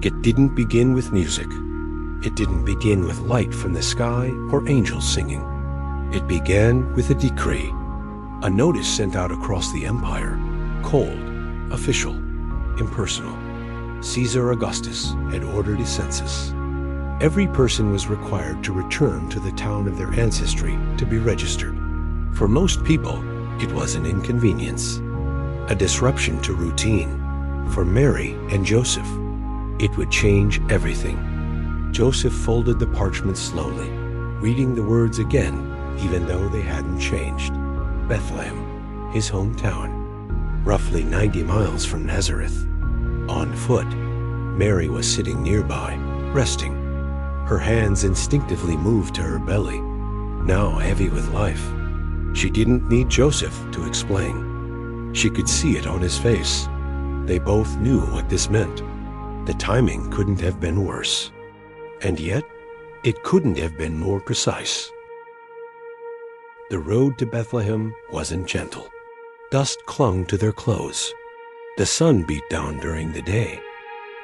It didn't begin with music. It didn't begin with light from the sky or angels singing. It began with a decree, a notice sent out across the empire, cold, official, impersonal. Caesar Augustus had ordered a census. Every person was required to return to the town of their ancestry to be registered. For most people, it was an inconvenience, a disruption to routine. For Mary and Joseph, it would change everything. Joseph folded the parchment slowly, reading the words again, even though they hadn't changed. Bethlehem, his hometown, roughly 90 miles from Nazareth. On foot, Mary was sitting nearby, resting. Her hands instinctively moved to her belly, now heavy with life. She didn't need Joseph to explain. She could see it on his face. They both knew what this meant. The timing couldn't have been worse. And yet, it couldn't have been more precise. The road to Bethlehem wasn't gentle. Dust clung to their clothes. The sun beat down during the day.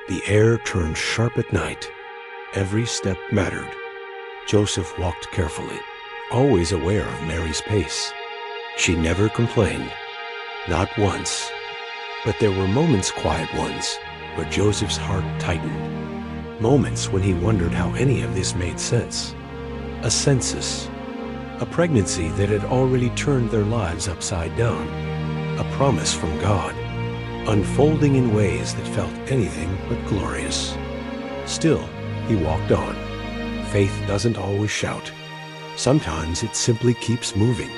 The air turned sharp at night. Every step mattered. Joseph walked carefully, always aware of Mary's pace. She never complained, not once. But there were moments, quiet ones, where Joseph's heart tightened. Moments when he wondered how any of this made sense. A census, a pregnancy that had already turned their lives upside down, a promise from God, unfolding in ways that felt anything but glorious. Still, he walked on. Faith doesn't always shout. Sometimes it simply keeps moving.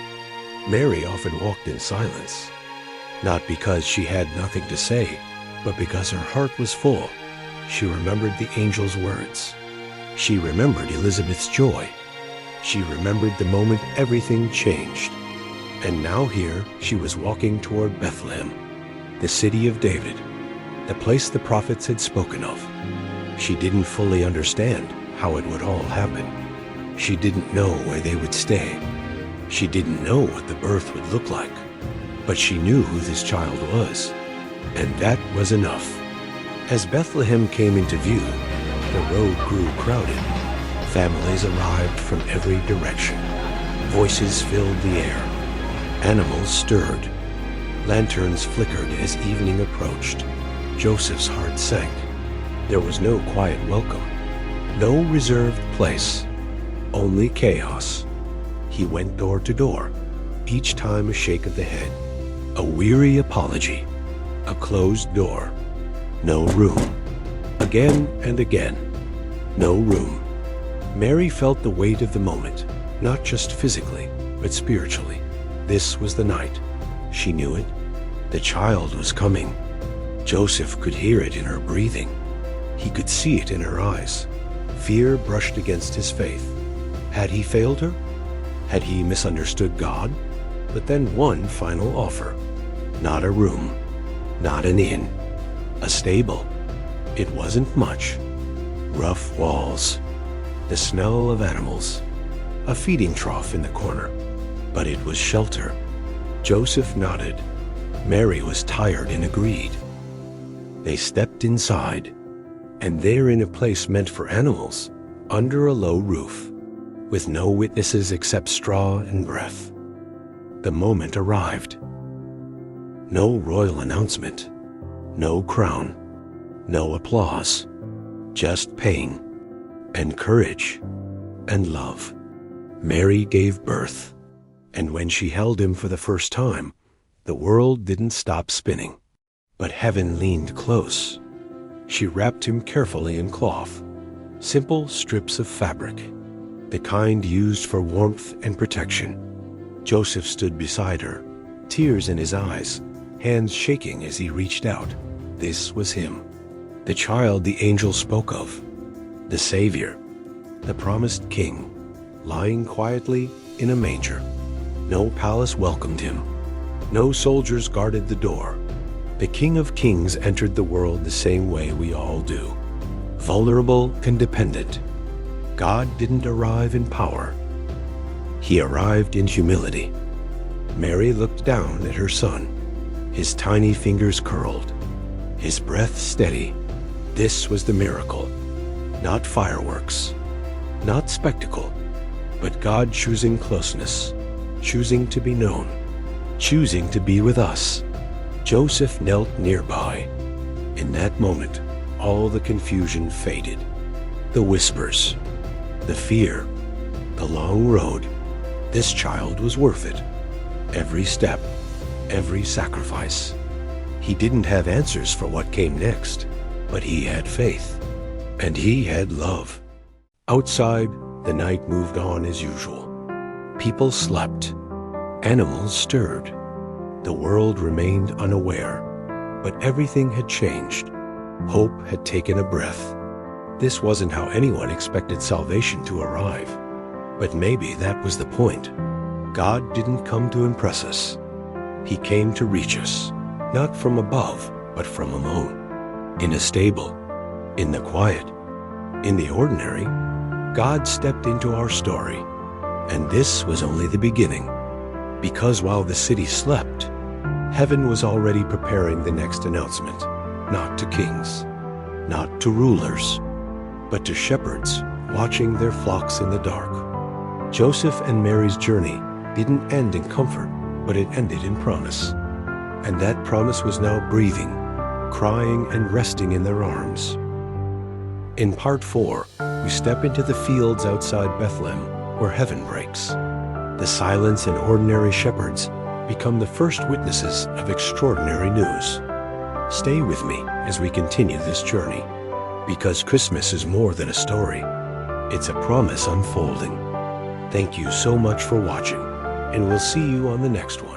Mary often walked in silence, not because she had nothing to say, but because her heart was full. She remembered the angel's words. She remembered Elizabeth's joy. She remembered the moment everything changed. And now here she was walking toward Bethlehem, the city of David, the place the prophets had spoken of. She didn't fully understand how it would all happen. She didn't know where they would stay. She didn't know what the birth would look like. But she knew who this child was, and that was enough. As Bethlehem came into view, the road grew crowded. Families arrived from every direction. Voices filled the air. Animals stirred. Lanterns flickered as evening approached. Joseph's heart sank. There was no quiet welcome, no reserved place, only chaos. He went door to door, each time a shake of the head, a weary apology, a closed door, no room. Again and again, no room. Mary felt the weight of the moment, not just physically, but spiritually. This was the night. She knew it. The child was coming. Joseph could hear it in her breathing. He could see it in her eyes. Fear brushed against his faith. Had he failed her? Had he misunderstood God? But then one final offer. Not a room, not an inn, a stable. It wasn't much. Rough walls, the smell of animals, a feeding trough in the corner. But it was shelter. Joseph nodded. Mary was tired and agreed. They stepped inside, and there in a place meant for animals, under a low roof, with no witnesses except straw and breath. The moment arrived. No royal announcement, no crown, no applause, just pain and courage and love. Mary gave birth, and when she held him for the first time, the world didn't stop spinning, but heaven leaned close. She wrapped him carefully in cloth, simple strips of fabric, the kind used for warmth and protection. Joseph stood beside her, tears in his eyes, hands shaking as he reached out. This was him, the child the angel spoke of, the Savior, the promised King, lying quietly in a manger. No palace welcomed him. No soldiers guarded the door. The King of Kings entered the world the same way we all do, vulnerable and dependent. God didn't arrive in power. He arrived in humility. Mary looked down at her son, his tiny fingers curled, his breath steady, This was the miracle. Not fireworks, not spectacle, but God choosing closeness, choosing to be known, choosing to be with us. Joseph knelt nearby. In that moment, all the confusion faded. The whispers, the fear, the long road. This child was worth it. Every step, every sacrifice. He didn't have answers for what came next, but he had faith, and he had love. Outside, the night moved on as usual. People slept. Animals stirred. The world remained unaware, but everything had changed. Hope had taken a breath. This wasn't how anyone expected salvation to arrive, but maybe that was the point. God didn't come to impress us. He came to reach us, not from above, but from among. In a stable, in the quiet, in the ordinary, God stepped into our story. And this was only the beginning, because while the city slept, heaven was already preparing the next announcement, not to kings, not to rulers, but to shepherds watching their flocks in the dark. Joseph and Mary's journey didn't end in comfort, but it ended in promise. And that promise was now breathing, crying, and resting in their arms. In part 4, we step into the fields outside Bethlehem, where heaven breaks. The silence and ordinary shepherds become the first witnesses of extraordinary news. Stay with me as we continue this journey, because Christmas is more than a story. It's a promise unfolding. Thank you so much for watching, and we'll see you on the next one.